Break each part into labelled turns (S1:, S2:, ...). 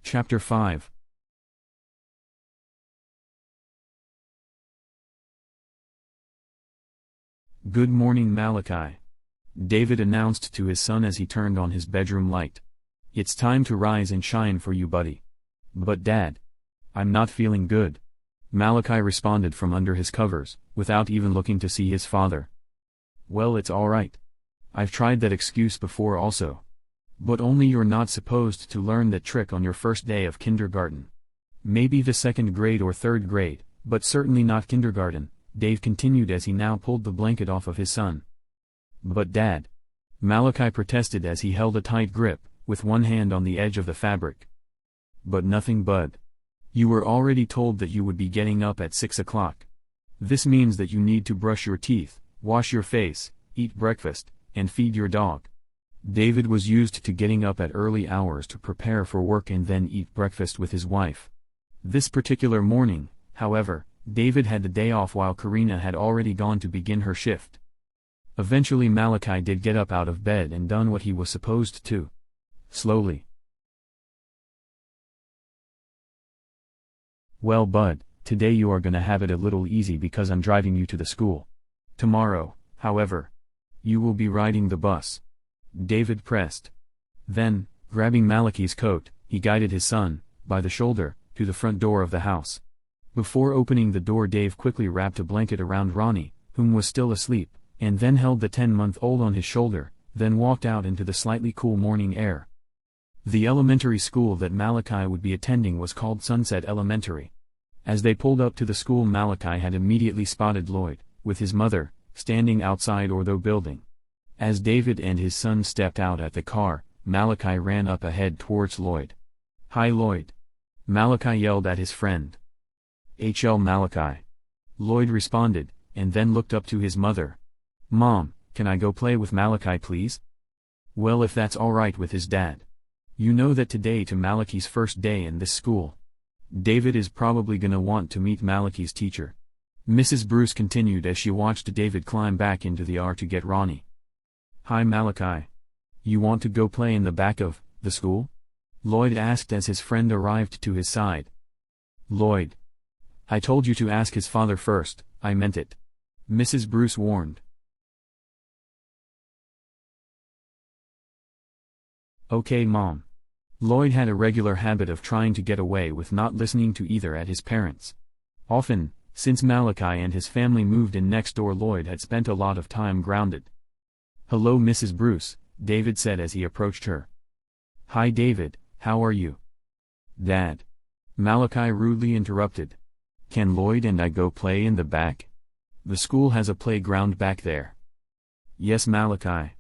S1: Chapter 5. Good morning, Malachi, David announced to his son as he turned on his bedroom light. It's time to rise and shine for you, buddy. But Dad, I'm not feeling good, Malachi responded from under his covers, without even looking to see his father. Well, it's alright. I've tried that excuse before also. But only you're not supposed to learn that trick on your first day of kindergarten. Maybe the second grade or third grade, but certainly not kindergarten, Dave continued as he now pulled the blanket off of his son. But Dad, Malachi protested as he held a tight grip, with one hand on the edge of the fabric. But nothing, bud. You were already told that you would be getting up at 6 o'clock. This means that you need to brush your teeth, wash your face, eat breakfast, and feed your dog. David was used to getting up at early hours to prepare for work and then eat breakfast with his wife. This particular morning, however, David had the day off while Karina had already gone to begin her shift. Eventually Malachi did get up out of bed and done what he was supposed to. Slowly. Well, bud, today you are gonna have it a little easy because I'm driving you to the school. Tomorrow, however, you will be riding the bus, David pressed. Then, grabbing Malachi's coat, he guided his son, by the shoulder, to the front door of the house. Before opening the door, Dave quickly wrapped a blanket around Ronnie, whom was still asleep, and then held the 10-month-old on his shoulder, then walked out into the slightly cool morning air. The elementary school that Malachi would be attending was called Sunset Elementary. As they pulled up to the school, Malachi had immediately spotted Lloyd, with his mother, standing outside the building. As David and his son stepped out at the car, Malachi ran up ahead towards Lloyd. "Hi, Lloyd," Malachi yelled at his friend. "HL Malachi," Lloyd responded, and then looked up to his mother. "Mom, can I go play with Malachi, please?" "Well, if that's alright with his dad. You know that today to Malachi's first day in this school. David is probably gonna want to meet Malachi's teacher," Mrs. Bruce continued as she watched David climb back into the car to get Ronnie. "Hi, Malachi. You want to go play in the back of the school?" Lloyd asked as his friend arrived to his side. "Lloyd, I told you to ask his father first, I meant it," Mrs. Bruce warned. "Okay, Mom." Lloyd had a regular habit of trying to get away with not listening to either at his parents. Often, since Malachi and his family moved in next door, Lloyd had spent a lot of time grounded. "Hello, Mrs. Bruce," David said as he approached her. "Hi, David, how are you?" "Dad," Malachi rudely interrupted. "Can Lloyd and I go play in the back? The school has a playground back there." "Yes, Malachi.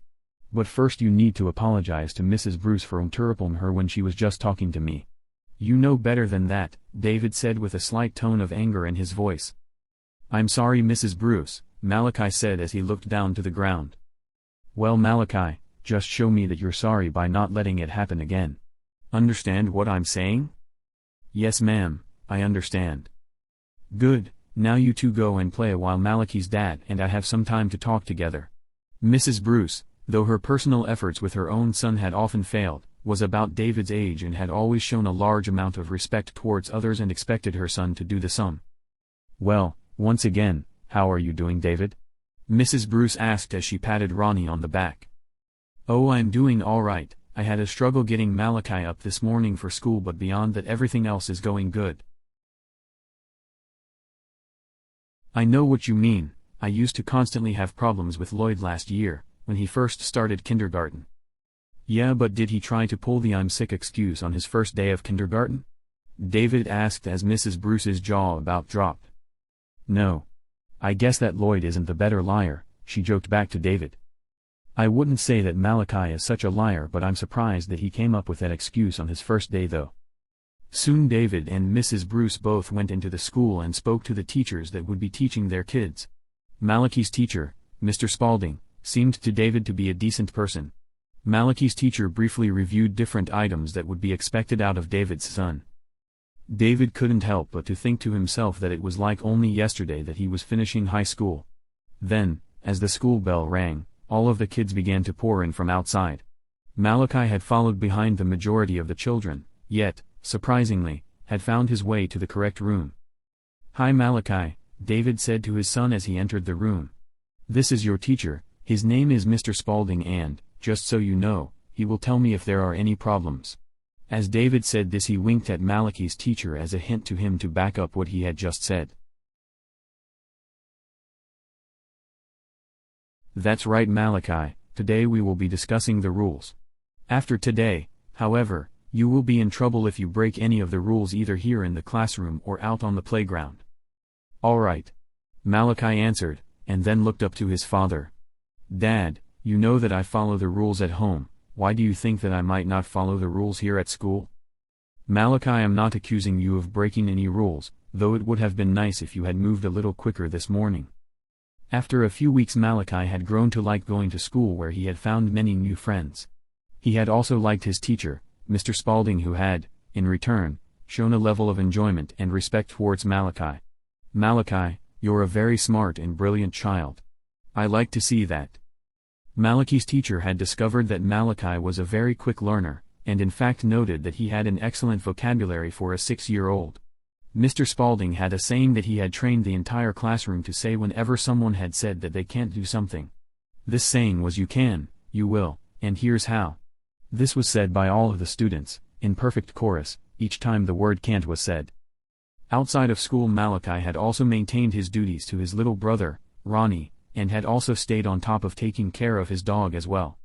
S1: But first you need to apologize to Mrs. Bruce for interrupting her when she was just talking to me." "You know better than that," David said with a slight tone of anger in his voice. "I'm sorry, Mrs. Bruce," Malachi said as he looked down to the ground. "Well, Malachi, just show me that you're sorry by not letting it happen again. Understand what I'm saying?" "Yes, ma'am, I understand." "Good, now you two go and play while Malachi's dad and I have some time to talk together." Mrs. Bruce, though her personal efforts with her own son had often failed, was about David's age and had always shown a large amount of respect towards others and expected her son to do the same. "Well, once again, how are you doing, David?" Mrs. Bruce asked as she patted Ronnie on the back. "Oh, I'm doing alright. I had a struggle getting Malachi up this morning for school, but beyond that everything else is going good." "I know what you mean. I used to constantly have problems with Lloyd last year, when he first started kindergarten." "Yeah, but did he try to pull the 'I'm sick' excuse on his first day of kindergarten?" David asked as Mrs. Bruce's jaw about dropped. "No. I guess that Lloyd isn't the better liar," she joked back to David. "I wouldn't say that Malachi is such a liar, but I'm surprised that he came up with that excuse on his first day though." Soon David and Mrs. Bruce both went into the school and spoke to the teachers that would be teaching their kids. Malachi's teacher, Mr. Spaulding, seemed to David to be a decent person. Malachi's teacher briefly reviewed different items that would be expected out of David's son. David couldn't help but to think to himself that it was like only yesterday that he was finishing high school. Then, as the school bell rang, all of the kids began to pour in from outside. Malachi had followed behind the majority of the children, yet, surprisingly, had found his way to the correct room. "Hi Malachi," David said to his son as he entered the room. "This is your teacher, his name is Mr. Spaulding and, just so you know, he will tell me if there are any problems." As David said this he winked at Malachi's teacher as a hint to him to back up what he had just said. "That's right Malachi, today we will be discussing the rules. After today, however, you will be in trouble if you break any of the rules either here in the classroom or out on the playground." "All right," Malachi answered, and then looked up to his father. "Dad, you know that I follow the rules at home. Why do you think that I might not follow the rules here at school?" "Malachi, I'm not accusing you of breaking any rules, though it would have been nice if you had moved a little quicker this morning." After a few weeks Malachi had grown to like going to school where he had found many new friends. He had also liked his teacher, Mr. Spaulding, who had, in return, shown a level of enjoyment and respect towards Malachi. "Malachi, you're a very smart and brilliant child. I like to see that." Malachi's teacher had discovered that Malachi was a very quick learner, and in fact noted that he had an excellent vocabulary for a 6-year-old. Mr. Spaulding had a saying that he had trained the entire classroom to say whenever someone had said that they can't do something. This saying was "You can, you will, and here's how." This was said by all of the students, in perfect chorus, each time the word can't was said. Outside of school Malachi had also maintained his duties to his little brother, Ronnie, and had also stayed on top of taking care of his dog as well.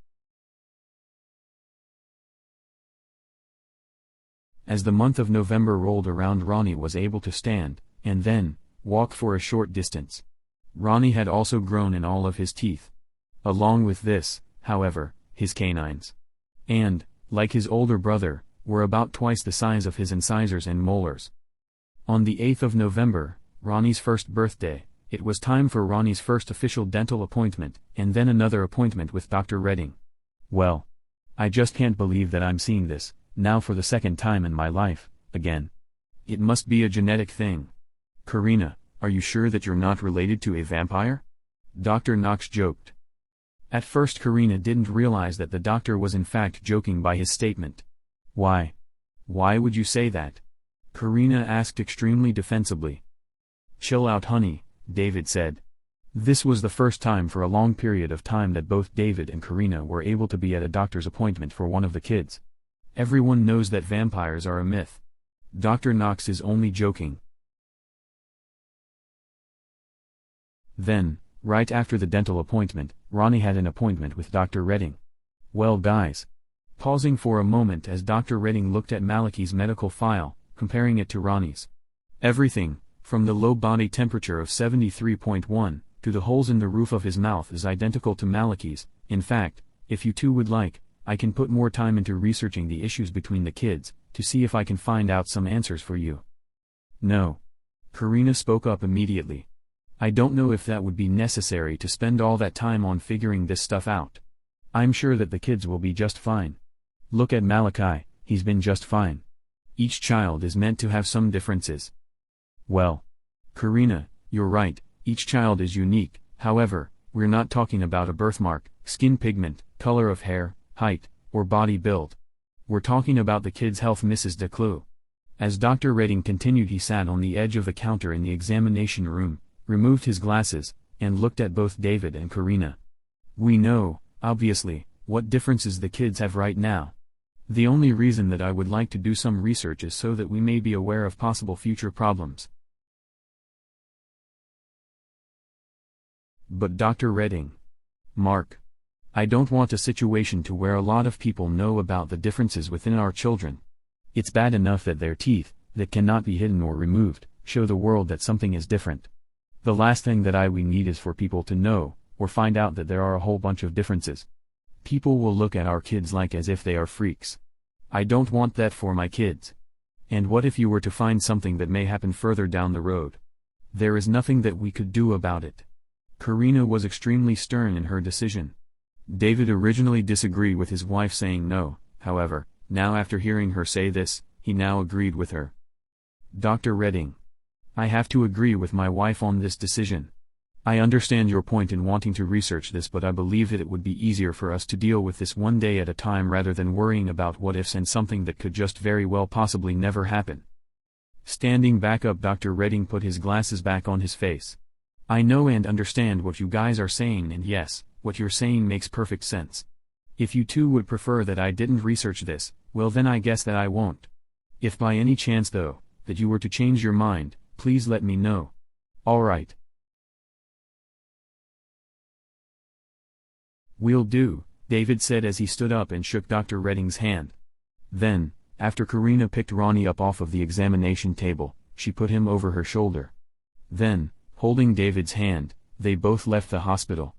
S1: As the month of November rolled around Ronnie was able to stand, and then, walk for a short distance. Ronnie had also grown in all of his teeth. Along with this, however, his canines. And, like his older brother, were about twice the size of his incisors and molars. On the 8th of November, Ronnie's first birthday, it was time for Ronnie's first official dental appointment, and then another appointment with Dr. Redding. "Well, I just can't believe that I'm seeing this, now for the second time in my life, again. It must be a genetic thing. Karina, are you sure that you're not related to a vampire?" Dr. Knox joked. At first Karina didn't realize that the doctor was in fact joking by his statement. "Why? Why would you say that?" Karina asked extremely defensively. "Chill out honey," David said. This was the first time for a long period of time that both David and Karina were able to be at a doctor's appointment for one of the kids. Everyone knows that vampires are a myth. Dr. Knox is only joking. Then, right after the dental appointment, Ronnie had an appointment with Dr. Redding. "Well guys." Pausing for a moment as Dr. Redding looked at Malachi's medical file, comparing it to Ronnie's. "Everything, from the low body temperature of 73.1, to the holes in the roof of his mouth is identical to Malachi's. In fact, if you two would like, I can put more time into researching the issues between the kids, to see if I can find out some answers for you." "No." Karina spoke up immediately. "I don't know if that would be necessary to spend all that time on figuring this stuff out. I'm sure that the kids will be just fine. Look at Malachi, he's been just fine. Each child is meant to have some differences." "Well, Karina, you're right, each child is unique, however, we're not talking about a birthmark, skin pigment, color of hair, height, or body build. We're talking about the kid's health." Mrs. Declue. As Dr. Redding continued, he sat on the edge of the counter in the examination room, removed his glasses, and looked at both David and Karina. "We know, obviously, what differences the kids have right now. The only reason that I would like to do some research is so that we may be aware of possible future problems." "But Dr. Redding. Mark. I don't want a situation to where a lot of people know about the differences within our children. It's bad enough that their teeth, that cannot be hidden or removed, show the world that something is different. The last thing that we need is for people to know, or find out that there are a whole bunch of differences. People will look at our kids like as if they are freaks. I don't want that for my kids. And what if you were to find something that may happen further down the road? There is nothing that we could do about it." Karina was extremely stern in her decision. David originally disagreed with his wife saying no, however, now after hearing her say this, he now agreed with her. "Dr. Redding. I have to agree with my wife on this decision. I understand your point in wanting to research this, but I believe that it would be easier for us to deal with this one day at a time rather than worrying about what ifs and something that could just very well possibly never happen. Standing back up, Dr. Redding put his glasses back on his face. I know and understand what you guys are saying, and yes, what you're saying makes perfect sense. If you two would prefer that I didn't research this, well then I guess that I won't. If by any chance though, that you were to change your mind, please let me know. Alright. Will do, David said as he stood up and shook Dr. Redding's hand. Then, after Karina picked Ronnie up off of the examination table, she put him over her shoulder. Then, holding David's hand, they both left the hospital.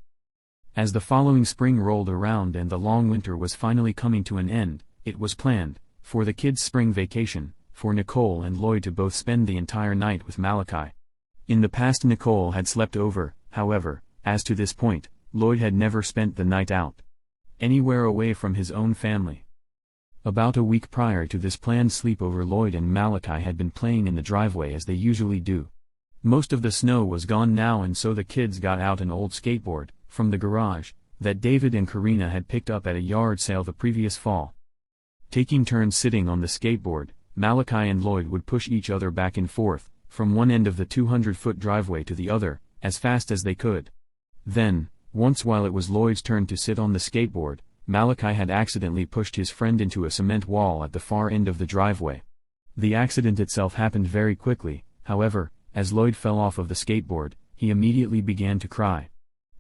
S1: As the following spring rolled around and the long winter was finally coming to an end, it was planned, for the kids' spring vacation, for Nicole and Lloyd to both spend the entire night with Malachi. In the past Nicole had slept over, however, as to this point, Lloyd had never spent the night out anywhere away from his own family. About a week prior to this planned sleepover, Lloyd and Malachi had been playing in the driveway as they usually do. Most of the snow was gone now, and so the kids got out an old skateboard from the garage that David and Karina had picked up at a yard sale the previous fall. Taking turns sitting on the skateboard, Malachi and Lloyd would push each other back and forth from one end of the 200-foot driveway to the other as fast as they could. Then, once while it was Lloyd's turn to sit on the skateboard, Malachi had accidentally pushed his friend into a cement wall at the far end of the driveway. The accident itself happened very quickly, however, as Lloyd fell off of the skateboard, he immediately began to cry.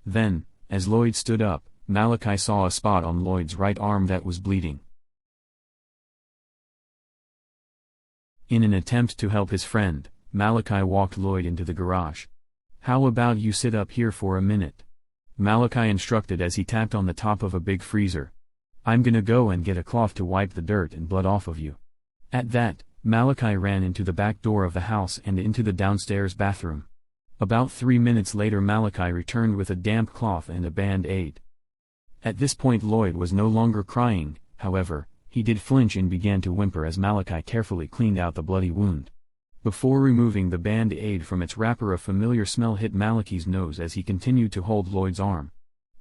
S1: Then, as Lloyd stood up, Malachi saw a spot on Lloyd's right arm that was bleeding. In an attempt to help his friend, Malachi walked Lloyd into the garage. "How about you sit up here for a minute?" Malachi instructed as he tapped on the top of a big freezer. "I'm gonna go and get a cloth to wipe the dirt and blood off of you." At that, Malachi ran into the back door of the house and into the downstairs bathroom. About 3 minutes later, Malachi returned with a damp cloth and a band-aid. At this point Lloyd was no longer crying, however, he did flinch and began to whimper as Malachi carefully cleaned out the bloody wound. Before removing the band-aid from its wrapper, a familiar smell hit Malachi's nose as he continued to hold Lloyd's arm.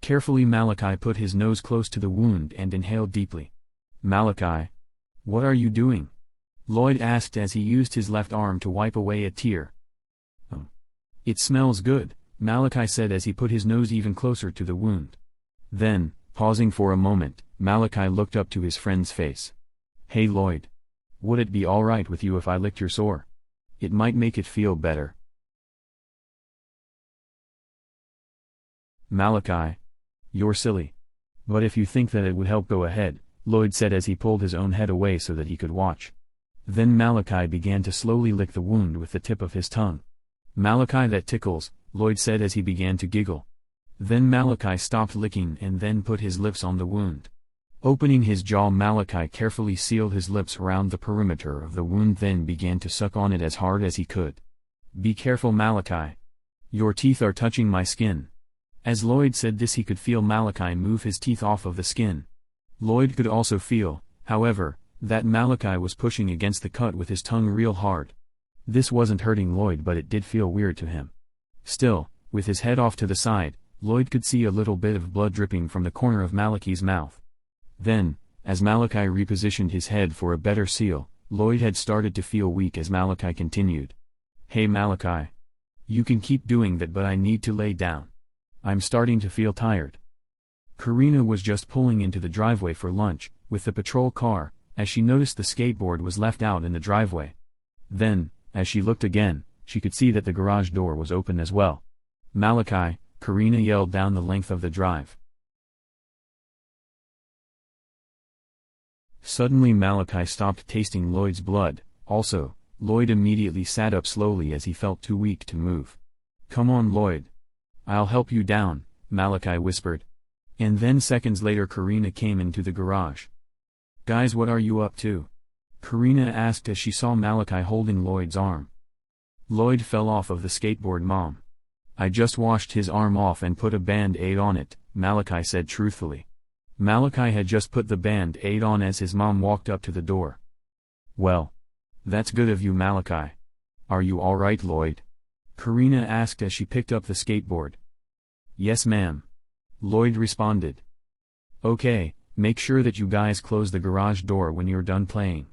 S1: Carefully Malachi put his nose close to the wound and inhaled deeply. "Malachi, what are you doing?" Lloyd asked as he used his left arm to wipe away a tear. "Oh, it smells good," Malachi said as he put his nose even closer to the wound. Then, pausing for a moment, Malachi looked up to his friend's face. "Hey Lloyd, would it be alright with you if I licked your sore? It might make it feel better." "Malachi, you're silly. But if you think that it would help, go ahead," Lloyd said as he pulled his own head away so that he could watch. Then Malachi began to slowly lick the wound with the tip of his tongue. "Malachi, that tickles," Lloyd said as he began to giggle. Then Malachi stopped licking and then put his lips on the wound. Opening his jaw, Malachi carefully sealed his lips around the perimeter of the wound, then began to suck on it as hard as he could. "Be careful, Malachi. Your teeth are touching my skin." As Lloyd said this, he could feel Malachi move his teeth off of the skin. Lloyd could also feel, however, that Malachi was pushing against the cut with his tongue real hard. This wasn't hurting Lloyd, but it did feel weird to him. Still, with his head off to the side, Lloyd could see a little bit of blood dripping from the corner of Malachi's mouth. Then, as Malachi repositioned his head for a better seal, Lloyd had started to feel weak as Malachi continued. "Hey Malachi. You can keep doing that, but I need to lay down. I'm starting to feel tired." Karina was just pulling into the driveway for lunch, with the patrol car, as she noticed the skateboard was left out in the driveway. Then, as she looked again, she could see that the garage door was open as well. "Malachi," Karina yelled down the length of the drive. Suddenly Malachi stopped tasting Lloyd's blood. Also, Lloyd immediately sat up slowly as he felt too weak to move. "Come on Lloyd. I'll help you down," Malachi whispered. And then seconds later Karina came into the garage. "Guys, what are you up to?" Karina asked as she saw Malachi holding Lloyd's arm. Lloyd fell off of the skateboard, Mom. "I just washed his arm off and put a band-aid on it," Malachi said truthfully. Malachi had just put the band-aid on as his mom walked up to the door. "Well, that's good of you, Malachi. Are you alright, Lloyd?" Karina asked as she picked up the skateboard. Yes ma'am. Lloyd responded. Okay, make sure that you guys close the garage door when you're done playing.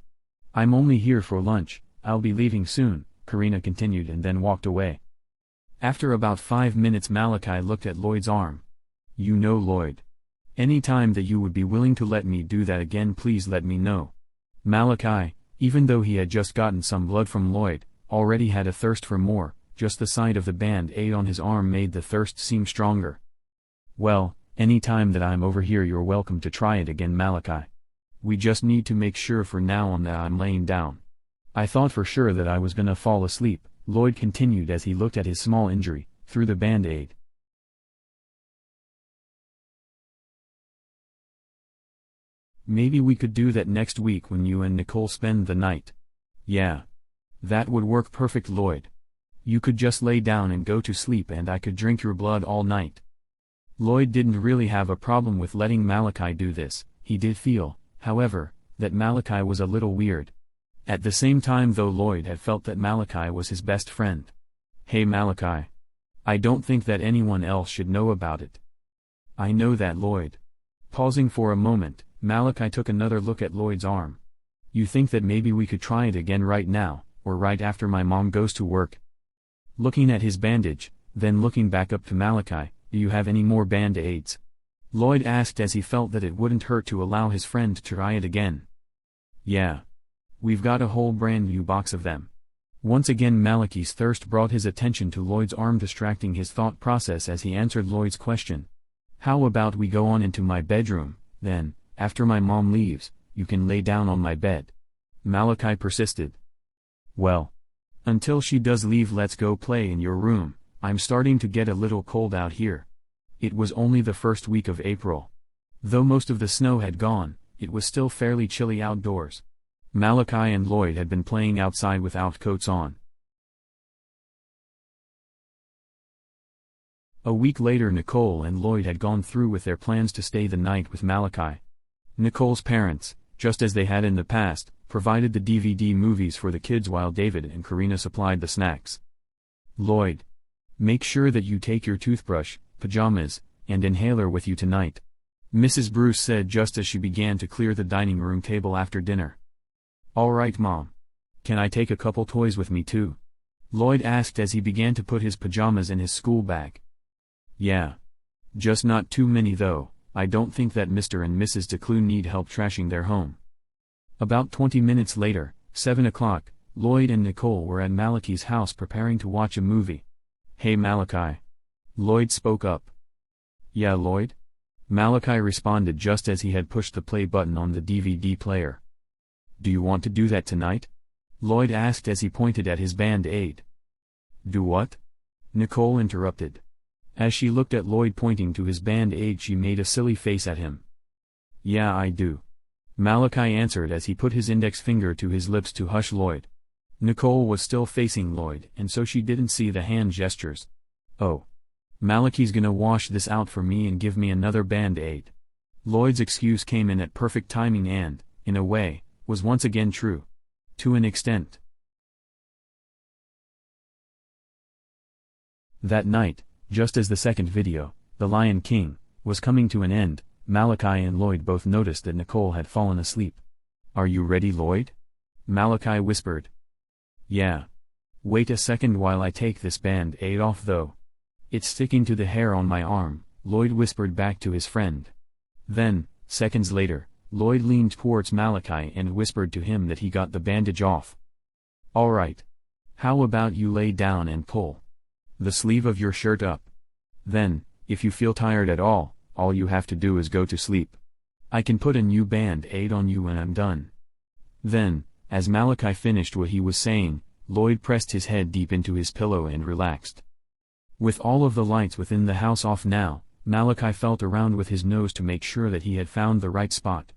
S1: I'm only here for lunch, I'll be leaving soon, Karina continued and then walked away. After about 5 minutes Malachi looked at Lloyd's arm. You know Lloyd. Any time that you would be willing to let me do that again, please let me know. Malachi, even though he had just gotten some blood from Lloyd, already had a thirst for more. Just the sight of the band-aid on his arm made the thirst seem stronger. Well, any time that I'm over here you're welcome to try it again, Malachi. We just need to make sure for now on that I'm laying down. I thought for sure that I was gonna fall asleep, Lloyd continued as he looked at his small injury, through the band-aid. Maybe we could do that next week when you and Nicole spend the night. Yeah. That would work perfect, Lloyd. You could just lay down and go to sleep and I could drink your blood all night. Lloyd didn't really have a problem with letting Malachi do this. He did feel, however, that Malachi was a little weird. At the same time though, Lloyd had felt that Malachi was his best friend. Hey Malachi. I don't think that anyone else should know about it. I know that, Lloyd. Pausing for a moment, Malachi took another look at Lloyd's arm. You think that maybe we could try it again right now, or right after my mom goes to work? Looking at his bandage, then looking back up to Malachi, do you have any more band-aids? Lloyd asked as he felt that it wouldn't hurt to allow his friend to try it again. Yeah. We've got a whole brand new box of them. Once again Malachi's thirst brought his attention to Lloyd's arm, distracting his thought process as he answered Lloyd's question. How about we go on into my bedroom, then, after my mom leaves, you can lay down on my bed. Malachi persisted. Well. Until she does leave, let's go play in your room. I'm starting to get a little cold out here. It was only the first week of April. Though most of the snow had gone, it was still fairly chilly outdoors. Malachi and Lloyd had been playing outside without coats on. A week later Nicole and Lloyd had gone through with their plans to stay the night with Malachi. Nicole's parents, just as they had in the past, provided the DVD movies for the kids while David and Karina supplied the snacks. Lloyd. Make sure that you take your toothbrush, pajamas, and inhaler with you tonight. Mrs. Bruce said just as she began to clear the dining room table after dinner. All right, Mom. Can I take a couple toys with me too? Lloyd asked as he began to put his pajamas in his school bag. Yeah. Just not too many though. I don't think that Mr. and Mrs. DeClue need help trashing their home. About 20 minutes later, 7 o'clock, Lloyd and Nicole were at Malachi's house preparing to watch a movie. Hey Malachi. Lloyd spoke up. Yeah, Lloyd? Malachi responded just as he had pushed the play button on the DVD player. Do you want to do that tonight? Lloyd asked as he pointed at his band-aid. Do what? Nicole interrupted. As she looked at Lloyd pointing to his band-aid, she made a silly face at him. Yeah, I do. Malachi answered as he put his index finger to his lips to hush Lloyd. Nicole was still facing Lloyd and so she didn't see the hand gestures. Oh. Malachi's gonna wash this out for me and give me another band-aid. Lloyd's excuse came in at perfect timing and, in a way, was once again true. To an extent. That night, just as the second video, The Lion King, was coming to an end, Malachi and Lloyd both noticed that Nicole had fallen asleep. Are you ready, Lloyd? Malachi whispered. Yeah. Wait a second while I take this band-aid off though. It's sticking to the hair on my arm, Lloyd whispered back to his friend. Then, seconds later, Lloyd leaned towards Malachi and whispered to him that he got the bandage off. All right. How about you lay down and pull the sleeve of your shirt up? Then, if you feel tired at all you have to do is go to sleep. I can put a new band-aid on you when I'm done. Then, as Malachi finished what he was saying, Lloyd pressed his head deep into his pillow and relaxed. With all of the lights within the house off now, Malachi felt around with his nose to make sure that he had found the right spot.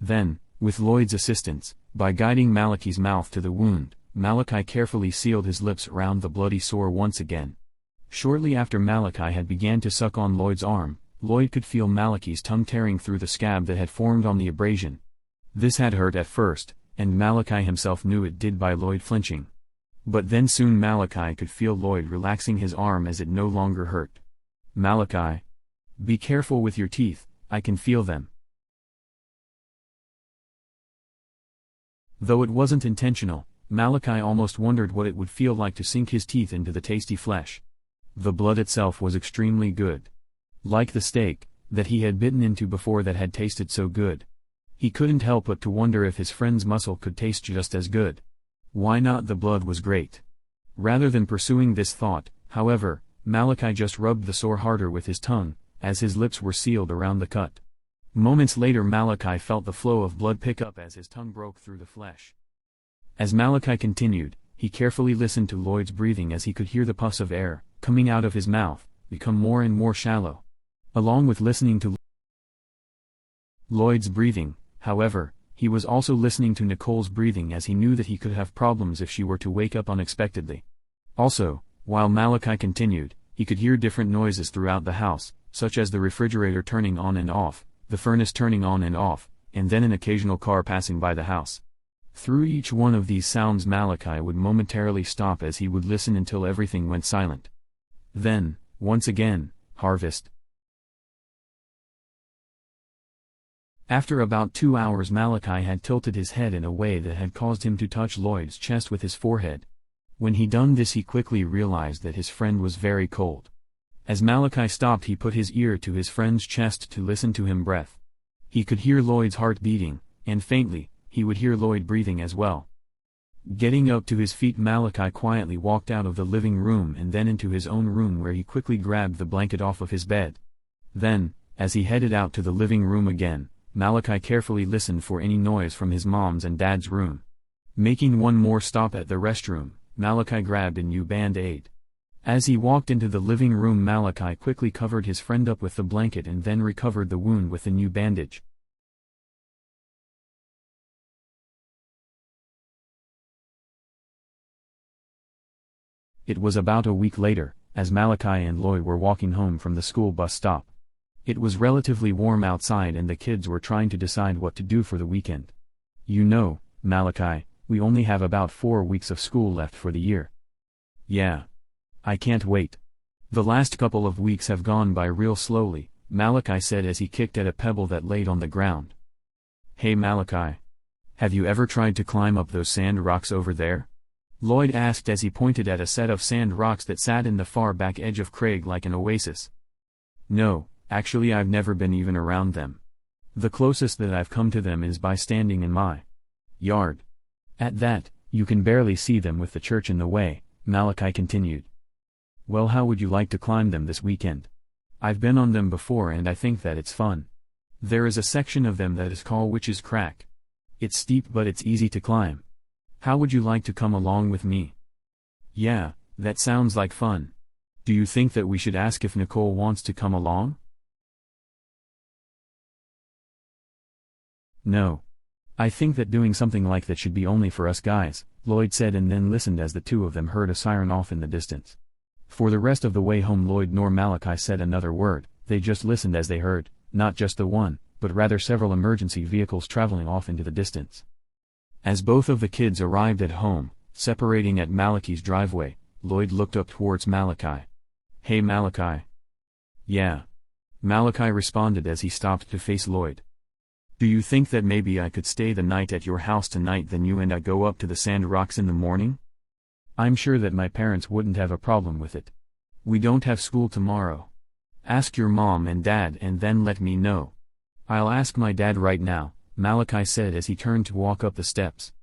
S1: Then, with Lloyd's assistance, by guiding Malachi's mouth to the wound, Malachi carefully sealed his lips around the bloody sore once again. Shortly after Malachi had began to suck on Lloyd's arm, Lloyd could feel Malachi's tongue tearing through the scab that had formed on the abrasion. This had hurt at first, and Malachi himself knew it did by Lloyd flinching. But then soon Malachi could feel Lloyd relaxing his arm as it no longer hurt. "Malachi. Be careful with your teeth, I can feel them." Though it wasn't intentional, Malachi almost wondered what it would feel like to sink his teeth into the tasty flesh. The blood itself was extremely good. Like the steak that he had bitten into before that had tasted so good. He couldn't help but to wonder if his friend's muscle could taste just as good. Why not? The blood was great. Rather than pursuing this thought, however, Malachi just rubbed the sore harder with his tongue, as his lips were sealed around the cut. Moments later Malachi felt the flow of blood pick up as his tongue broke through the flesh. As Malachi continued, he carefully listened to Lloyd's breathing as he could hear the puffs of air, coming out of his mouth, become more and more shallow. Along with listening to Lloyd's breathing, however, he was also listening to Nicole's breathing as he knew that he could have problems if she were to wake up unexpectedly. Also, while Malachi continued, he could hear different noises throughout the house, such as the refrigerator turning on and off, the furnace turning on and off, and then an occasional car passing by the house. Through each one of these sounds Malachi would momentarily stop as he would listen until everything went silent. Then, once again, harvest. After about 2 hours Malachi had tilted his head in a way that had caused him to touch Lloyd's chest with his forehead. When he done this he quickly realized that his friend was very cold. As Malachi stopped he put his ear to his friend's chest to listen to him breath. He could hear Lloyd's heart beating, and faintly, he would hear Lloyd breathing as well. Getting up to his feet Malachi quietly walked out of the living room and then into his own room where he quickly grabbed the blanket off of his bed. Then, as he headed out to the living room again, Malachi carefully listened for any noise from his mom's and dad's room. Making one more stop at the restroom, Malachi grabbed a new band-aid. As he walked into the living room Malachi quickly covered his friend up with the blanket and then recovered the wound with the new bandage. It was about a week later, as Malachi and Lloyd were walking home from the school bus stop. It was relatively warm outside and the kids were trying to decide what to do for the weekend. "You know, Malachi, we only have about 4 weeks of school left for the year." "Yeah. I can't wait. The last couple of weeks have gone by real slowly," Malachi said as he kicked at a pebble that laid on the ground. "Hey Malachi. Have you ever tried to climb up those sand rocks over there?" Lloyd asked as he pointed at a set of sand rocks that sat in the far back edge of Craig like an oasis. "No. Actually I've never been even around them. The closest that I've come to them is by standing in my yard. At that, you can barely see them with the church in the way," Malachi continued. "Well, how would you like to climb them this weekend? I've been on them before and I think that it's fun. There is a section of them that is called Witch's Crack. It's steep but it's easy to climb. How would you like to come along with me?" "Yeah, that sounds like fun. Do you think that we should ask if Nicole wants to come along?" "No. I think that doing something like that should be only for us guys," Lloyd said and then listened as the two of them heard a siren off in the distance. For the rest of the way home Lloyd nor Malachi said another word, they just listened as they heard, not just the one, but rather several emergency vehicles traveling off into the distance. As both of the kids arrived at home, separating at Malachi's driveway, Lloyd looked up towards Malachi. "Hey Malachi." "Yeah." Malachi responded as he stopped to face Lloyd. "Do you think that maybe I could stay the night at your house tonight then you and I go up to the sand rocks in the morning? I'm sure that my parents wouldn't have a problem with it. We don't have school tomorrow. Ask your mom and dad and then let me know." "I'll ask my dad right now," Malachi said as he turned to walk up the steps.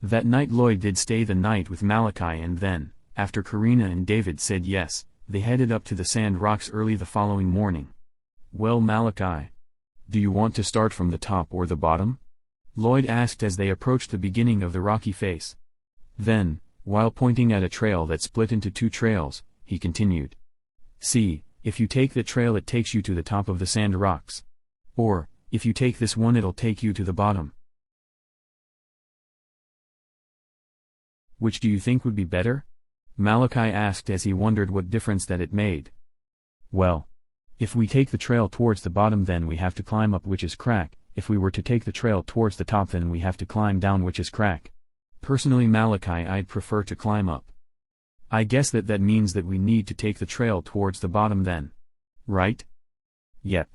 S1: That night Lloyd did stay the night with Malachi and then, after Karina and David said yes, they headed up to the sand rocks early the following morning. "Well Malachi, do you want to start from the top or the bottom?" Lloyd asked as they approached the beginning of the rocky face. Then, while pointing at a trail that split into 2 trails, he continued. "See, if you take the trail it takes you to the top of the sand rocks. Or, if you take this one it'll take you to the bottom. Which do you think would be better?" Malachi asked as he wondered what difference that it made. "Well, if we take the trail towards the bottom then we have to climb up Witch's Crack, if we were to take the trail towards the top then we have to climb down Witch's Crack. Personally, Malachi, I'd prefer to climb up. I guess that means that we need to take the trail towards the bottom then. Right? Yep.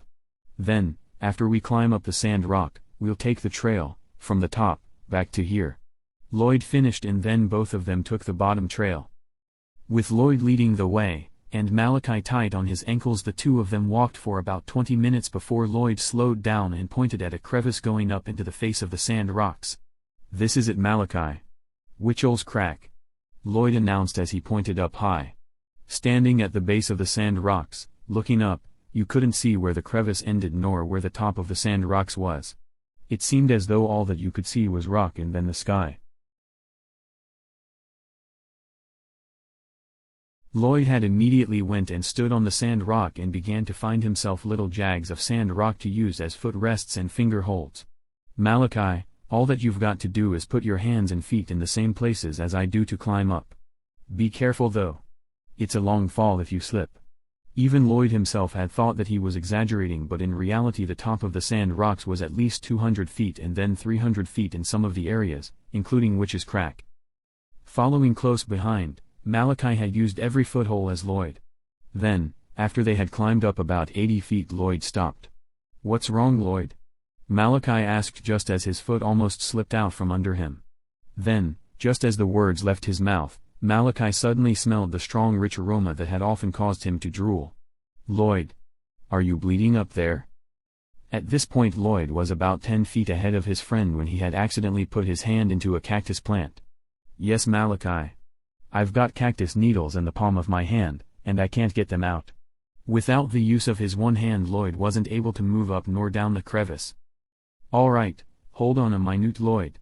S1: Then, after we climb up the sand rock, we'll take the trail, from the top, back to here. Lloyd finished, and then both of them took the bottom trail. With Lloyd leading the way, and Malachi tight on his ankles, the two of them walked for about 20 minutes before Lloyd slowed down and pointed at a crevice going up into the face of the sand rocks. "This is it, Malachi. Witchel's crack," Lloyd announced as he pointed up high. Standing at the base of the sand rocks, looking up, you couldn't see where the crevice ended nor where the top of the sand rocks was. It seemed as though all that you could see was rock and then the sky. Lloyd had immediately went and stood on the sand rock and began to find himself little jags of sand rock to use as foot rests and finger holds. "Malachi, all that you've got to do is put your hands and feet in the same places as I do to climb up. Be careful though. It's a long fall if you slip." Even Lloyd himself had thought that he was exaggerating, but in reality the top of the sand rocks was at least 200 feet and then 300 feet in some of the areas, including Witch's Crack. Following close behind, Malachi had used every foothold as Lloyd. Then, after they had climbed up about 80 feet, Lloyd stopped. "What's wrong, Lloyd?" Malachi asked just as his foot almost slipped out from under him. Then, just as the words left his mouth, Malachi suddenly smelled the strong rich aroma that had often caused him to drool. "Lloyd, are you bleeding up there?" At this point Lloyd was about 10 feet ahead of his friend when he had accidentally put his hand into a cactus plant. "Yes, Malachi. I've got cactus needles in the palm of my hand, and I can't get them out." Without the use of his one hand, Lloyd wasn't able to move up nor down the crevice. "All right, hold on a minute, Lloyd."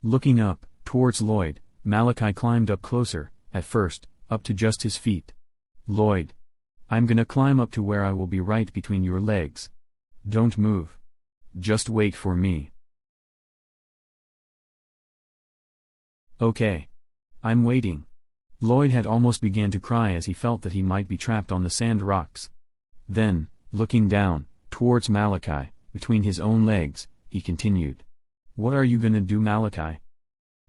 S1: Looking up, towards Lloyd, Malachi climbed up closer, at first, up to just his feet. "Lloyd, I'm gonna climb up to where I will be right between your legs. Don't move. Just wait for me." "Okay. I'm waiting." Lloyd had almost began to cry as he felt that he might be trapped on the sand rocks. Then, looking down, towards Malachi, between his own legs, he continued. "What are you gonna do, Malachi?"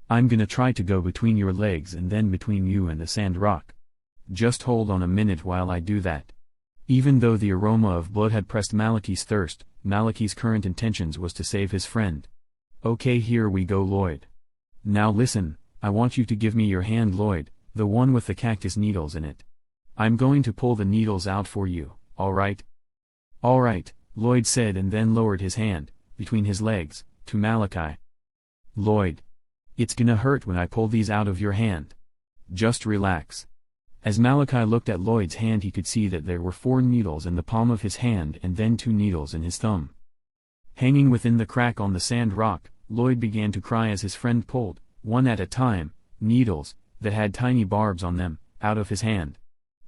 S1: "I'm gonna try to go between your legs and then between you and the sand rock. Just hold on a minute while I do that." Even though the aroma of blood had pressed Malachi's thirst, Malachi's current intentions was to save his friend. "Okay, here we go, Lloyd. Now listen, I want you to give me your hand, Lloyd, the one with the cactus needles in it. I'm going to pull the needles out for you, alright?" "Alright," Lloyd said, and then lowered his hand, between his legs, to Malachi. "Lloyd, it's gonna hurt when I pull these out of your hand. Just relax." As Malachi looked at Lloyd's hand, he could see that there were 4 needles in the palm of his hand and then 2 needles in his thumb. Hanging within the crack on the sand rock, Lloyd began to cry as his friend pulled, one at a time, needles, that had tiny barbs on them, out of his hand.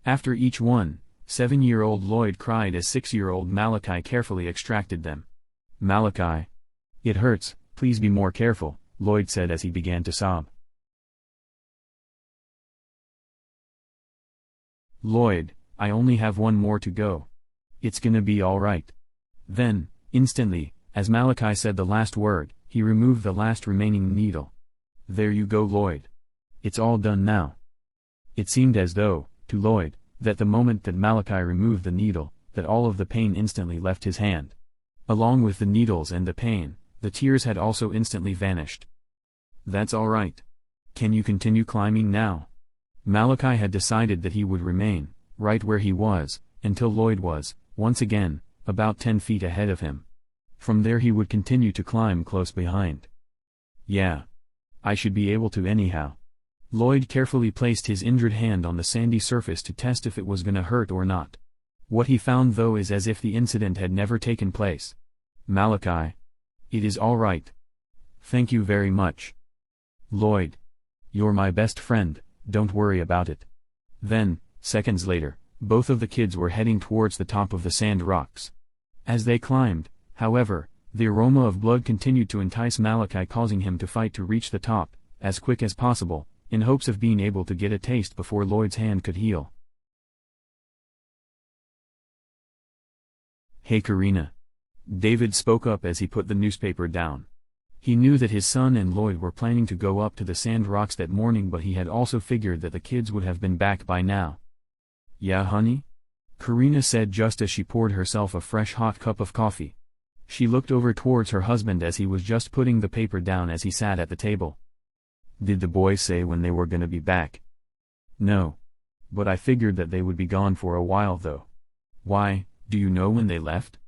S1: After each one, 7-year-old Lloyd cried as 6-year-old Malachi carefully extracted them. "Malachi, it hurts, please be more careful," Lloyd said as he began to sob. "Lloyd, I only have one more to go. It's gonna be alright." Then, instantly, as Malachi said the last word, he removed the last remaining needle. "There you go, Lloyd. It's all done now." It seemed as though, to Lloyd, that the moment that Malachi removed the needle, that all of the pain instantly left his hand. Along with the needles and the pain, the tears had also instantly vanished. "That's all right. Can you continue climbing now?" Malachi had decided that he would remain, right where he was, until Lloyd was, once again, about 10 feet ahead of him. From there he would continue to climb close behind. "Yeah. I should be able to anyhow." Lloyd carefully placed his injured hand on the sandy surface to test if it was gonna hurt or not. What he found though is as if the incident had never taken place. "Malachi. It is all right. Thank you very much. Lloyd. You're my best friend, don't worry about it." Then, seconds later, both of the kids were heading towards the top of the sand rocks. As they climbed, however, the aroma of blood continued to entice Malachi, causing him to fight to reach the top, as quick as possible, in hopes of being able to get a taste before Lloyd's hand could heal. "Hey Karina." David spoke up as he put the newspaper down. He knew that his son and Lloyd were planning to go up to the sand rocks that morning, but he had also figured that the kids would have been back by now. "Yeah, honey?" Karina said just as she poured herself a fresh hot cup of coffee. She looked over towards her husband as he was just putting the paper down as he sat at the table. "Did the boys say when they were gonna be back?" "No. But I figured that they would be gone for a while though." "Why, do you know when they left?"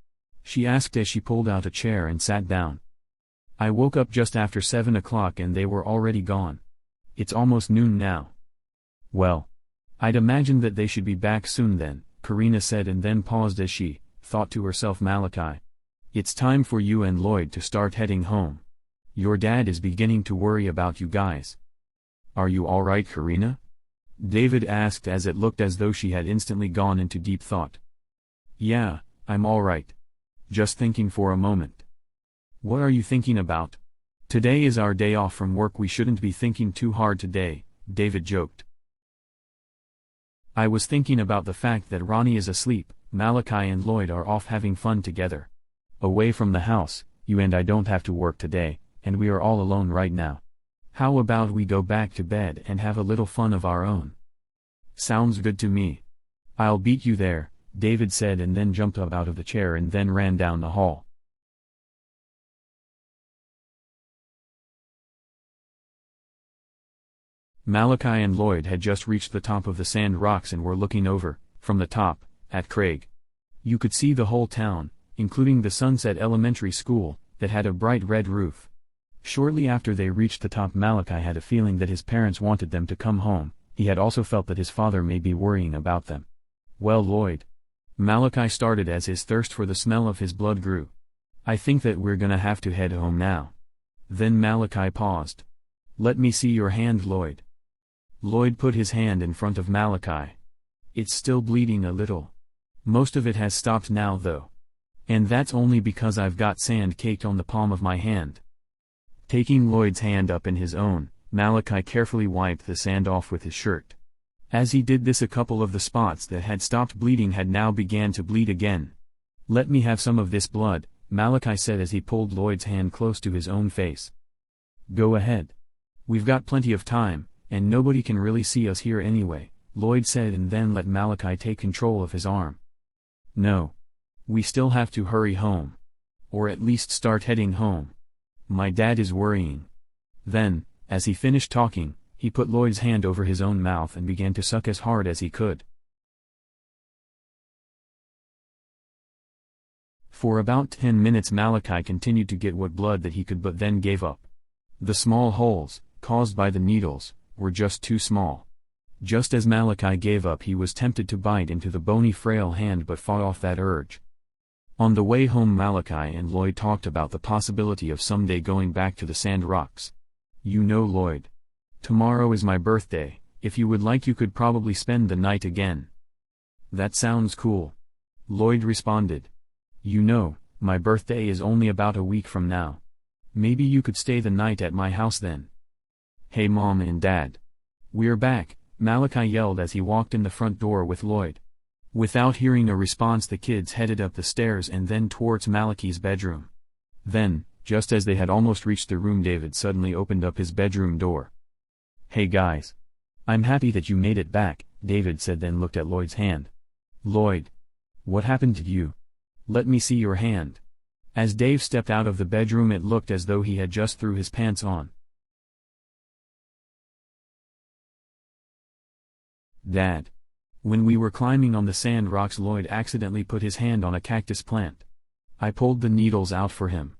S1: she asked as she pulled out a chair and sat down. "I woke up just after 7 o'clock and they were already gone. It's almost noon now." "Well, I'd imagine that they should be back soon then," Karina said, and then paused as she thought to herself, "Malachi, it's time for you and Lloyd to start heading home. Your dad is beginning to worry about you guys." "Are you all right, Karina?" David asked as it looked as though she had instantly gone into deep thought. "Yeah, I'm all right. Just thinking for a moment." "What are you thinking about?" "Today is our day off from work, we shouldn't be thinking too hard today," David joked. "I was thinking about the fact that Ronnie is asleep, Malachi and Lloyd are off having fun together. Away from the house, you and I don't have to work today, and we are all alone right now. How about we go back to bed and have a little fun of our own?" "Sounds good to me. I'll beat you there," David said, and then jumped up out of the chair and then ran down the hall. Malachi and Lloyd had just reached the top of the sand rocks and were looking over, from the top, at Craig. You could see the whole town, including the Sunset Elementary School, that had a bright red roof. Shortly after they reached the top, Malachi had a feeling that his parents wanted them to come home. He had also felt that his father may be worrying about them. "Well, Lloyd," Malachi started as his thirst for the smell of his blood grew, "I think that we're gonna have to head home now." Then Malachi paused. "Let me see your hand, Lloyd." Lloyd put his hand in front of Malachi. "It's still bleeding a little. Most of it has stopped now though. And that's only because I've got sand caked on the palm of my hand." Taking Lloyd's hand up in his own, Malachi carefully wiped the sand off with his shirt. As he did this, a couple of the spots that had stopped bleeding had now began to bleed again. "Let me have some of this blood," Malachi said as he pulled Lloyd's hand close to his own face. "Go ahead. We've got plenty of time, and nobody can really see us here anyway," Lloyd said, and then let Malachi take control of his arm. "No. We still have to hurry home. Or at least start heading home. My dad is worrying." Then, as he finished talking, he put Lloyd's hand over his own mouth and began to suck as hard as he could. For about 10 minutes Malachi continued to get what blood that he could, but then gave up. The small holes, caused by the needles, were just too small. Just as Malachi gave up, he was tempted to bite into the bony frail hand but fought off that urge. On the way home, Malachi and Lloyd talked about the possibility of someday going back to the sand rocks. "You know, Lloyd, tomorrow is my birthday. If you would like, you could probably spend the night again." "That sounds cool," Lloyd responded. "You know, my birthday is only about a week from now. Maybe you could stay the night at my house then." "Hey Mom and Dad. We're back," Malachi yelled as he walked in the front door with Lloyd. Without hearing a response, the kids headed up the stairs and then towards Malachi's bedroom. Then, just as they had almost reached the room, David suddenly opened up his bedroom door. "Hey guys. I'm happy that you made it back," David said, then looked at Lloyd's hand. "Lloyd. What happened to you? Let me see your hand." As Dave stepped out of the bedroom, it looked as though he had just threw his pants on. "Dad. When we were climbing on the sand rocks, Lloyd accidentally put his hand on a cactus plant. I pulled the needles out for him.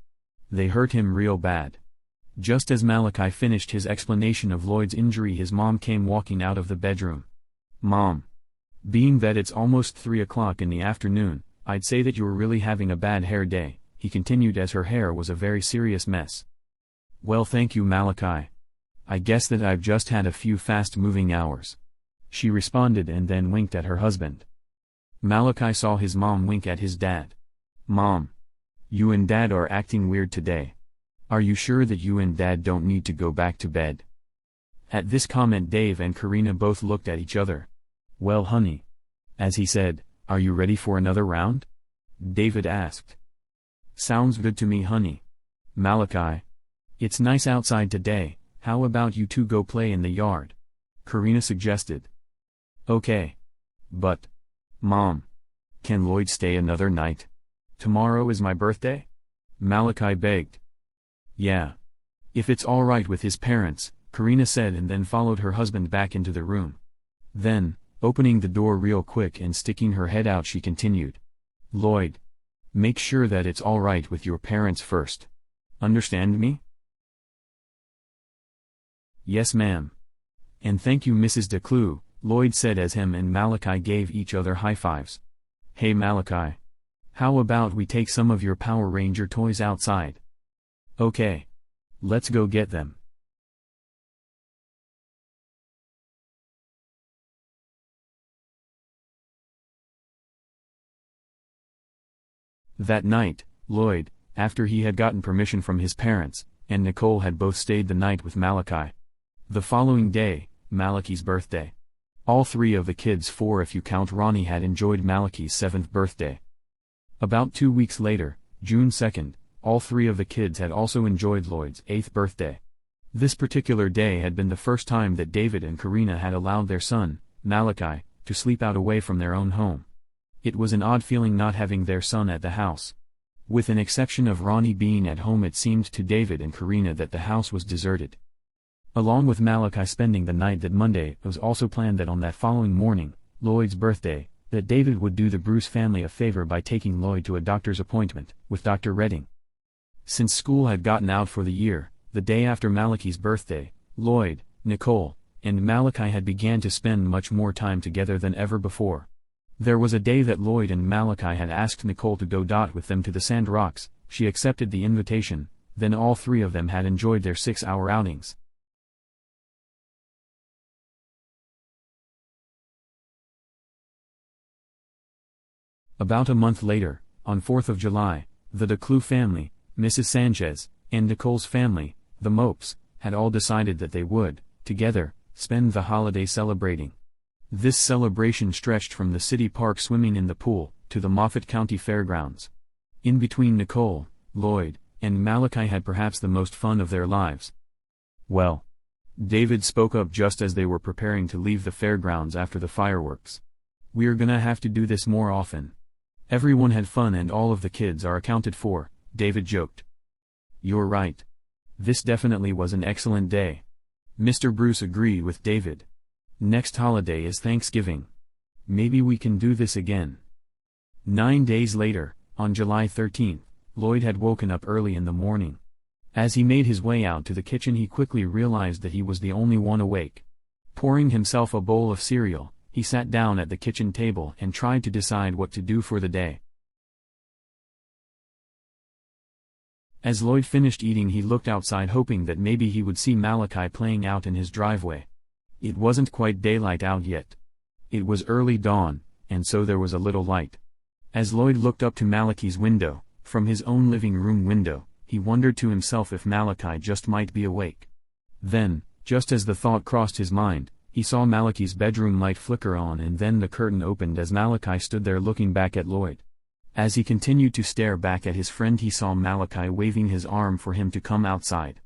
S1: They hurt him real bad." Just as Malachi finished his explanation of Lloyd's injury, his mom came walking out of the bedroom. "Mom. Being that it's almost 3 o'clock in the afternoon, I'd say that you're really having a bad hair day," he continued as her hair was a very serious mess. "Well, thank you, Malachi. I guess that I've just had a few fast-moving hours," she responded, and then winked at her husband. Malachi saw his mom wink at his dad. "Mom. You and Dad are acting weird today. Are you sure that you and Dad don't need to go back to bed?" At this comment, Dave and Karina both looked at each other. "Well, honey," as he said, "are you ready for another round?" David asked. "Sounds good to me, honey." "Malachi. It's nice outside today, how about you two go play in the yard? Karina suggested. Okay. But, Mom, can Lloyd stay another night? Tomorrow is my birthday? Malachi begged. Yeah. If it's all right with his parents, Karina said, and then followed her husband back into the room. Then, opening the door real quick and sticking her head out, she continued. Lloyd, make sure that it's all right with your parents first. Understand me? Yes, ma'am. And thank you, Mrs. DeClue, Lloyd said as him and Malachi gave each other high fives. Hey Malachi. How about we take some of your Power Ranger toys outside? Okay. Let's go get them. That night, Lloyd, after he had gotten permission from his parents, and Nicole had both stayed the night with Malachi. The following day, Malachi's birthday. All three of the kids, four if you count Ronnie, had enjoyed Malachi's 7th birthday. About 2 weeks later, June 2nd, all three of the kids had also enjoyed Lloyd's 8th birthday. This particular day had been the first time that David and Karina had allowed their son, Malachi, to sleep out away from their own home. It was an odd feeling not having their son at the house. With an exception of Ronnie being at home, it seemed to David and Karina that the house was deserted. Along with Malachi spending the night that Monday, it was also planned that on that following morning, Lloyd's birthday, that David would do the Bruce family a favor by taking Lloyd to a doctor's appointment with Dr. Redding. Since school had gotten out for the year, the day after Malachi's birthday, Lloyd, Nicole, and Malachi had began to spend much more time together than ever before. There was a day that Lloyd and Malachi had asked Nicole to go with them to the Sand Rocks. She accepted the invitation, then all three of them had enjoyed their 6-hour outings. About a month later, on 4th of July, the DeClue family, Mrs. Sanchez, and Nicole's family, the Mopes, had all decided that they would, together, spend the holiday celebrating. This celebration stretched from the city park swimming in the pool, to the Moffat County Fairgrounds. In between, Nicole, Lloyd, and Malachi had perhaps the most fun of their lives. Well, David spoke up just as they were preparing to leave the fairgrounds after the fireworks. We're gonna have to do this more often. Everyone had fun and all of the kids are accounted for, David joked. You're right. This definitely was an excellent day. Mr. Bruce agreed with David. Next holiday is Thanksgiving. Maybe we can do this again. 9 days later, on July 13th, Lloyd had woken up early in the morning. As he made his way out to the kitchen, he quickly realized that he was the only one awake. Pouring himself a bowl of cereal, he sat down at the kitchen table and tried to decide what to do for the day. As Lloyd finished eating, he looked outside, hoping that maybe he would see Malachi playing out in his driveway. It wasn't quite daylight out yet. It was early dawn, and so there was a little light. As Lloyd looked up to Malachi's window, from his own living room window, he wondered to himself if Malachi just might be awake. Then, just as the thought crossed his mind, he saw Malachi's bedroom light flicker on, and then the curtain opened as Malachi stood there looking back at Lloyd. As he continued to stare back at his friend, he saw Malachi waving his arm for him to come outside.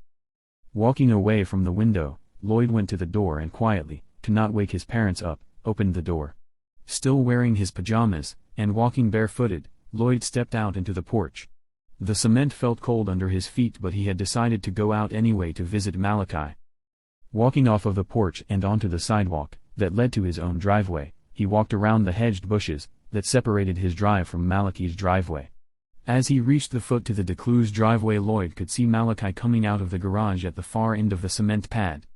S1: Walking away from the window, Lloyd went to the door and quietly, to not wake his parents up, opened the door. Still wearing his pajamas, and walking barefooted, Lloyd stepped out into the porch. The cement felt cold under his feet, but he had decided to go out anyway to visit Malachi. Walking off of the porch and onto the sidewalk that led to his own driveway, he walked around the hedged bushes that separated his drive from Malachi's driveway. As he reached the foot to the DeClue's driveway, Lloyd could see Malachi coming out of the garage at the far end of the cement pad.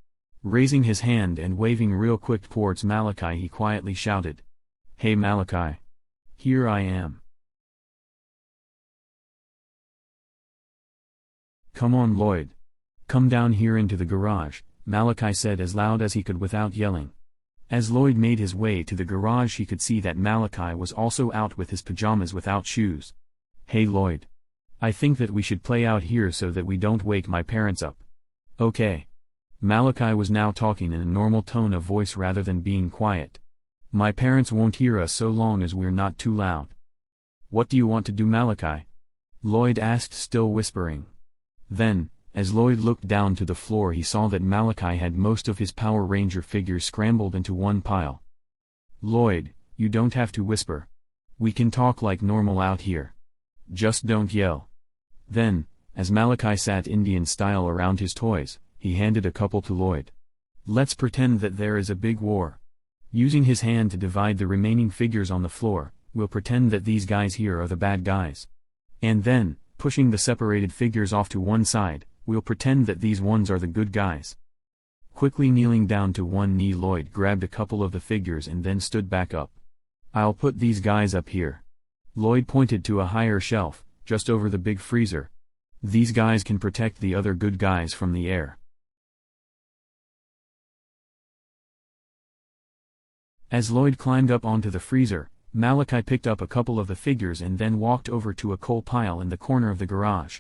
S1: Raising his hand and waving real quick towards Malachi, he quietly shouted, "Hey Malachi. Here I am. Come on Lloyd. Come down here into the garage," Malachi said as loud as he could without yelling. As Lloyd made his way to the garage, he could see that Malachi was also out with his pajamas without shoes. "Hey Lloyd. I think that we should play out here so that we don't wake my parents up." "Okay." Malachi was now talking in a normal tone of voice rather than being quiet. "My parents won't hear us so long as we're not too loud." "What do you want to do, Malachi?" Lloyd asked, still whispering. Then, As Lloyd looked down to the floor, he saw that Malachi had most of his Power Ranger figures scrambled into one pile. "Lloyd, you don't have to whisper. We can talk like normal out here. Just don't yell." Then, as Malachi sat Indian style around his toys, he handed a couple to Lloyd. "Let's pretend that there is a big war." Using his hand to divide the remaining figures on the floor, we'll pretend that these guys here are the bad guys. And then, pushing the separated figures off to one side, we'll pretend that these ones are the good guys. Quickly kneeling down to one knee, Lloyd grabbed a couple of the figures and then stood back up. "I'll put these guys up here." Lloyd pointed to a higher shelf, just over the big freezer. "These guys can protect the other good guys from the air." As Lloyd climbed up onto the freezer, Malachi picked up a couple of the figures and then walked over to a coal pile in the corner of the garage.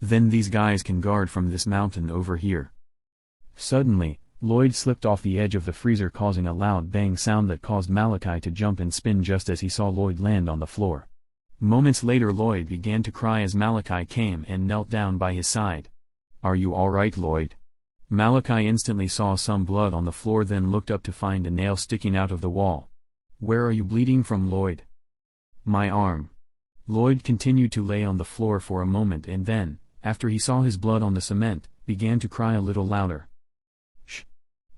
S1: "Then these guys can guard from this mountain over here." Suddenly, Lloyd slipped off the edge of the freezer, causing a loud bang sound that caused Malachi to jump and spin just as he saw Lloyd land on the floor. Moments later, Lloyd began to cry as Malachi came and knelt down by his side. "Are you all right, Lloyd?" Malachi instantly saw some blood on the floor, then looked up to find a nail sticking out of the wall. "Where are you bleeding from, Lloyd?" "My arm." Lloyd continued to lay on the floor for a moment and then, after he saw his blood on the cement, began to cry a little louder. "Shh!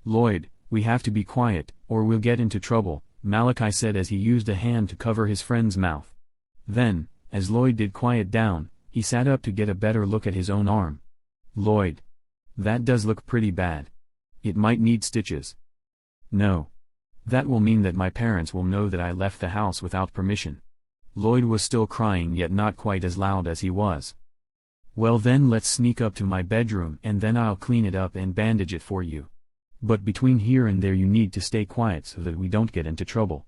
S1: Lloyd, we have to be quiet, or we'll get into trouble," Malachi said as he used a hand to cover his friend's mouth. Then, as Lloyd did quiet down, he sat up to get a better look at his own arm. "Lloyd, that does look pretty bad. It might need stitches." "No. That will mean that my parents will know that I left the house without permission." Lloyd was still crying, yet not quite as loud as he was. "Well then, let's sneak up to my bedroom and then I'll clean it up and bandage it for you. But between here and there you need to stay quiet so that we don't get into trouble.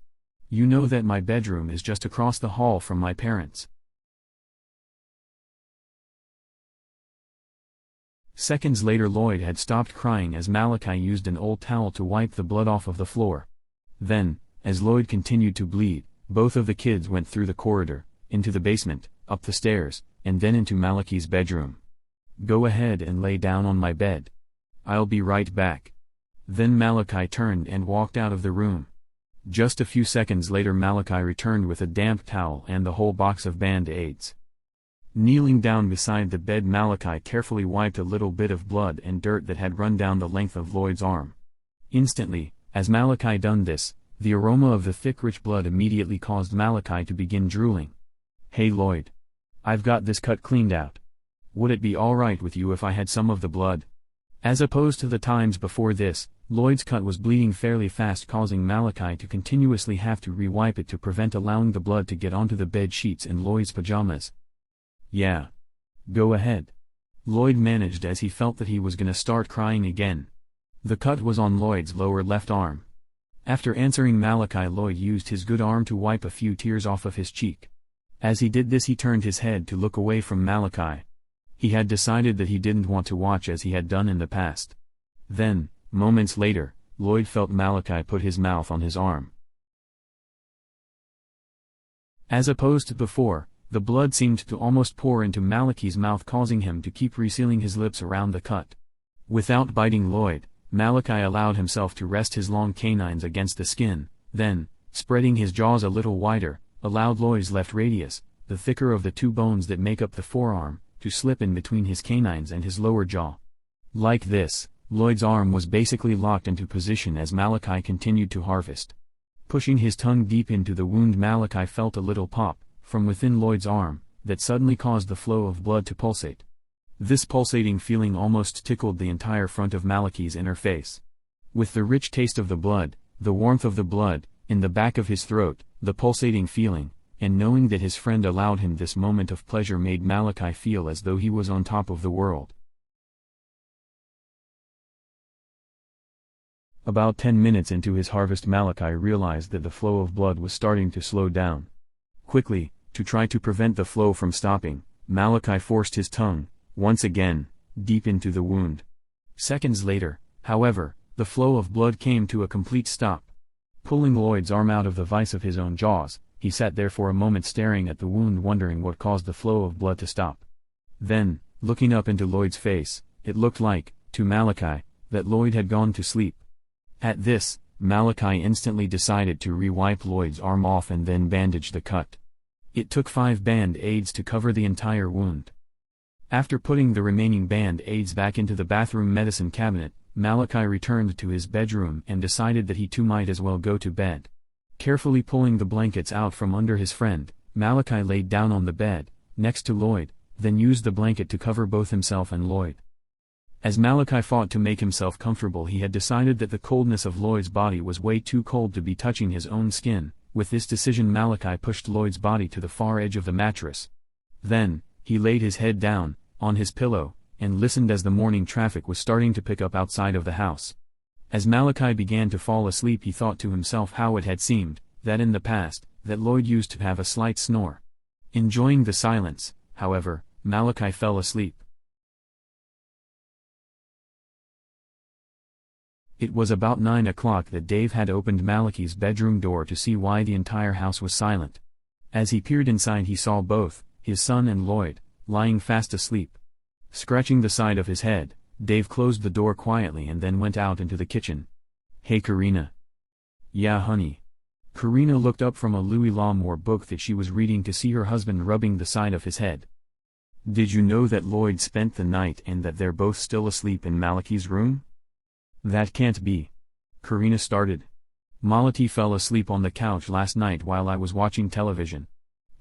S1: You know that my bedroom is just across the hall from my parents." Seconds later, Lloyd had stopped crying as Malachi used an old towel to wipe the blood off of the floor. Then, as Lloyd continued to bleed, both of the kids went through the corridor, into the basement, up the stairs, and then into Malachi's bedroom. "Go ahead and lay down on my bed. I'll be right back." Then Malachi turned and walked out of the room. Just a few seconds later, Malachi returned with a damp towel and the whole box of Band-Aids. Kneeling down beside the bed, Malachi carefully wiped a little bit of blood and dirt that had run down the length of Lloyd's arm. Instantly, as Malachi done this, the aroma of the thick rich blood immediately caused Malachi to begin drooling. "Hey Lloyd. I've got this cut cleaned out. Would it be alright with you if I had some of the blood?" As opposed to the times before this, Lloyd's cut was bleeding fairly fast, causing Malachi to continuously have to re-wipe it to prevent allowing the blood to get onto the bed sheets and Lloyd's pajamas. "Yeah. Go ahead." Lloyd managed as he felt that he was gonna start crying again. The cut was on Lloyd's lower left arm. After answering Malachi, Lloyd used his good arm to wipe a few tears off of his cheek. As he did this, he turned his head to look away from Malachi. He had decided that he didn't want to watch as he had done in the past. Then, moments later, Lloyd felt Malachi put his mouth on his arm. As opposed to before, the blood seemed to almost pour into Malachi's mouth, causing him to keep resealing his lips around the cut. Without biting Lloyd, Malachi allowed himself to rest his long canines against the skin, then, spreading his jaws a little wider, allowed Lloyd's left radius, the thicker of the two bones that make up the forearm, to slip in between his canines and his lower jaw. Like this, Lloyd's arm was basically locked into position as Malachi continued to harvest. Pushing his tongue deep into the wound, Malachi felt a little pop from within Lloyd's arm that suddenly caused the flow of blood to pulsate. This pulsating feeling almost tickled the entire front of Malachi's inner face. With the rich taste of the blood, the warmth of the blood, in the back of his throat, the pulsating feeling, and knowing that his friend allowed him this moment of pleasure made Malachi feel as though he was on top of the world. About 10 minutes into his harvest, Malachi realized that the flow of blood was starting to slow down. Quickly, to try to prevent the flow from stopping, Malachi forced his tongue, once again, deep into the wound. Seconds later, however, the flow of blood came to a complete stop. Pulling Lloyd's arm out of the vise of his own jaws, he sat there for a moment staring at the wound, wondering what caused the flow of blood to stop. Then, Looking up into Lloyd's face, it looked like, to Malachi, that Lloyd had gone to sleep. At this, Malachi instantly decided to re-wipe Lloyd's arm off and then bandage the cut. It took 5 band-aids to cover the entire wound. After putting the remaining band-aids back into the bathroom medicine cabinet, Malachi returned to his bedroom and decided that he too might as well go to bed. Carefully pulling the blankets out from under his friend, Malachi laid down on the bed, next to Lloyd, then used the blanket to cover both himself and Lloyd. As Malachi fought to make himself comfortable, he had decided that the coldness of Lloyd's body was way too cold to be touching his own skin. With this decision, Malachi pushed Lloyd's body to the far edge of the mattress. Then, he laid his head down, on his pillow, and listened as the morning traffic was starting to pick up outside of the house. As Malachi began to fall asleep, he thought to himself how it had seemed, that in the past, that Lloyd used to have a slight snore. Enjoying the silence, however, Malachi fell asleep. It was about 9 o'clock that Dave had opened Malachi's bedroom door to see why the entire house was silent. As he peered inside, he saw both, his son and Lloyd, lying fast asleep. Scratching the side of his head, Dave closed the door quietly and then went out into the kitchen. "Hey Karina." "Yeah honey." Karina looked up from a Louis L'Amour book that she was reading to see her husband rubbing the side of his head. "Did you know that Lloyd spent the night and that they're both still asleep in Malachi's room?" "That can't be." Karina started. "Malachi fell asleep on the couch last night while I was watching television.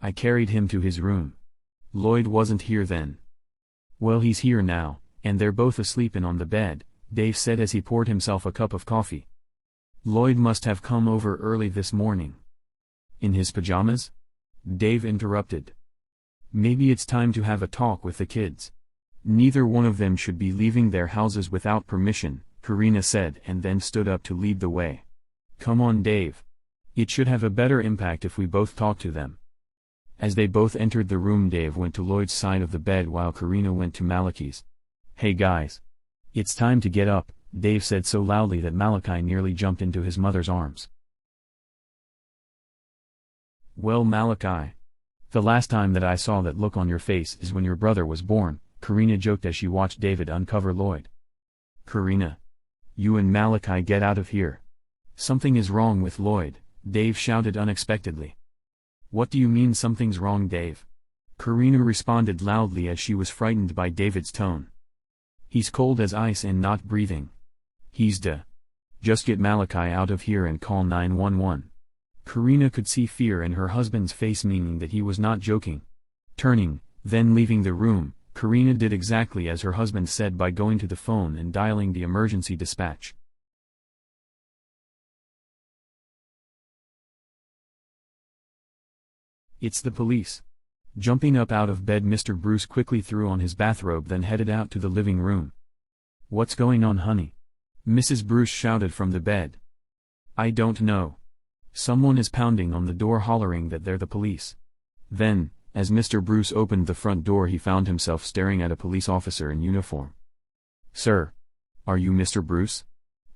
S1: I carried him to his room. Lloyd wasn't here then." "Well, he's here now, and they're both asleep and on the bed," Dave said as he poured himself a cup of coffee. "Lloyd must have come over early this morning." "In his pajamas?" Dave interrupted. "Maybe it's time to have a talk with the kids. Neither one of them should be leaving their houses without permission," Karina said, and then stood up to lead the way. "Come on Dave. It should have a better impact if we both talk to them." As they both entered the room, Dave went to Lloyd's side of the bed while Karina went to Malachi's. "Hey guys. It's time to get up," Dave said so loudly that Malachi nearly jumped into his mother's arms. "Well Malachi. The last time that I saw that look on your face is when your brother was born," Karina joked as she watched David uncover Lloyd. "Karina. You and Malachi get out of here. Something is wrong with Lloyd," Dave shouted unexpectedly. "What do you mean something's wrong, Dave?" Karina responded loudly as she was frightened by David's tone. "He's cold as ice and not breathing. He's dead. Just get Malachi out of here and call 911. Karina could see fear in her husband's face, meaning that he was not joking. Turning, then leaving the room, Karina did exactly as her husband said by going to the phone and dialing the emergency dispatch. "It's the police." Jumping up out of bed, Mr. Bruce quickly threw on his bathrobe, then headed out to the living room. "What's going on, honey?" Mrs. Bruce shouted from the bed. "I don't know. Someone is pounding on the door hollering that they're the police." Then, as Mr. Bruce opened the front door, he found himself staring at a police officer in uniform. "Sir. Are you Mr. Bruce?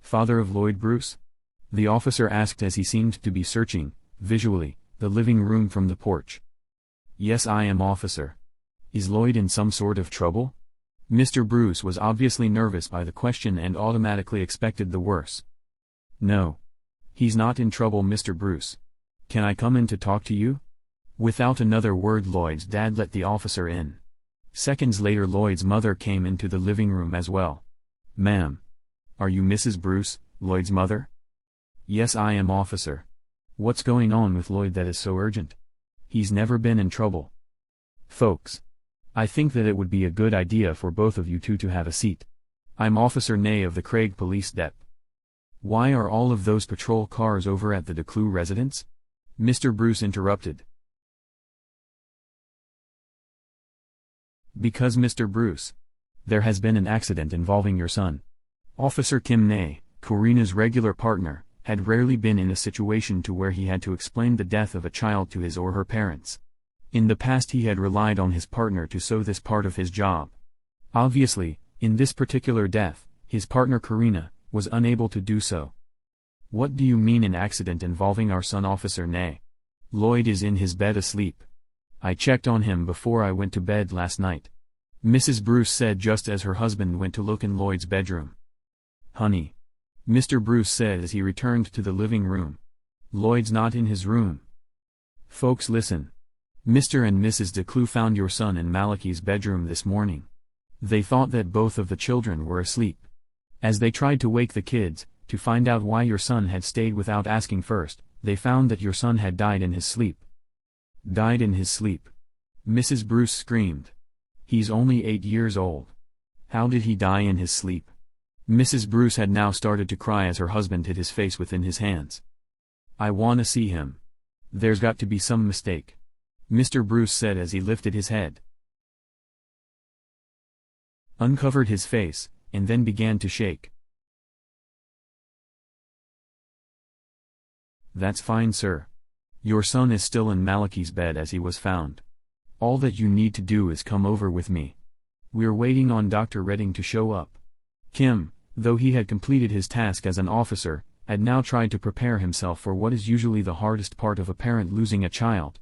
S1: Father of Lloyd Bruce?" the officer asked as he seemed to be searching, visually, the living room from the porch. "Yes, I am, officer. Is Lloyd in some sort of trouble?" Mr. Bruce was obviously nervous by the question and automatically expected the worst. "No. He's not in trouble, Mr. Bruce. Can I come in to talk to you?" Without another word, Lloyd's dad let the officer in. Seconds later, Lloyd's mother came into the living room as well. "Ma'am. Are you Mrs. Bruce, Lloyd's mother?" "Yes, I am, officer. What's going on with Lloyd that is so urgent? He's never been in trouble." "Folks. I think that it would be a good idea for both of you two to have a seat. I'm Officer Ney of the Craig Police Dep. Why are all of those patrol cars over at the Declue residence?" Mr. Bruce interrupted. "Because, Mr. Bruce, there has been an accident involving your son." Officer Kim Ney, Karina's regular partner, had rarely been in a situation to where he had to explain the death of a child to his or her parents. In the past, he had relied on his partner to sew this part of his job. Obviously, in this particular death, his partner Karina was unable to do so. "What do you mean an accident involving our son, Officer Ney? Lloyd is in his bed asleep. I checked on him before I went to bed last night." Mrs. Bruce said just as her husband went to look in Lloyd's bedroom. "Honey," Mr. Bruce said as he returned to the living room. "Lloyd's not in his room." "Folks, listen. Mr. and Mrs. DeClue found your son in Malachi's bedroom this morning. They thought that both of the children were asleep. As they tried to wake the kids, to find out why your son had stayed without asking first, they found that your son had died in his sleep." "Died in his sleep?" Mrs. Bruce screamed. "He's only 8 years old. How did he die in his sleep?" Mrs. Bruce had now started to cry as her husband hid his face within his hands. "I wanna see him. There's got to be some mistake," Mr. Bruce said as he lifted his head, uncovered his face, and then began to shake. "That's fine, sir. Your son is still in Malachi's bed as he was found. All that you need to do is come over with me. We're waiting on Dr. Redding to show up." Kim, though he had completed his task as an officer, had now tried to prepare himself for what is usually the hardest part of a parent losing a child: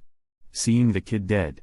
S1: seeing the kid dead.